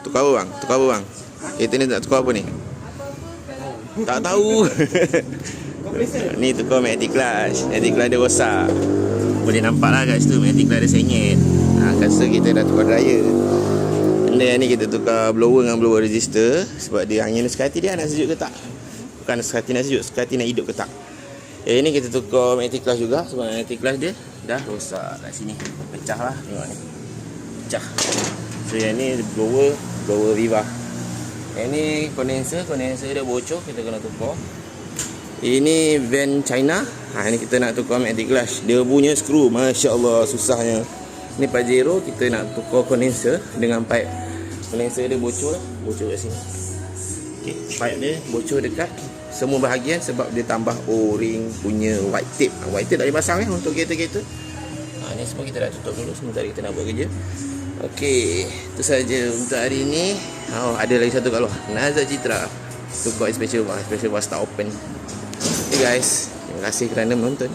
Tukar apa bang? Tukar apa bang? Kereta ni nak tukar apa ni? Tak tahu. Ni tukar magnetic clutch. Magnetic clutch dia rosak. Boleh nampak lah kat situ magnetic clutch dia sengit. Rasa kita dah tukar dryer. Benda ni kita tukar blower dengan blower resistor. Sebab dia angin suka hati dia nak sejuk ke tak. Bukan suka hati nak sejuk, suka hati nak hidup ke tak. Ini kita tukar magnetic clutch juga. Sebab magnetic clutch dia dah rosak kat sini. Pecah lah, tengok ni. Pecah. So yang ni blower Viva. Yang ni condenser dia bocor, kita kena tukar. Ini van China. Ini kita nak tukar magnetic clutch. Dia punya skru, Masya Allah susahnya. Ni Pajero, kita nak tukar condenser dengan pipe. Condenser dia bocor lah, bocor kat sini. Okay, pipe dia bocor dekat semua bahagian sebab dia tambah O-ring punya white tape. White tape tak boleh pasang untuk kereta-kereta. Ni semua kita dah tutup dulu sementara kita nak buat kerja. Okey, itu saja untuk hari ini. Ada lagi satu kat luar, Nazak Citra tukar special bar start open. Okay guys, terima kasih kerana menonton.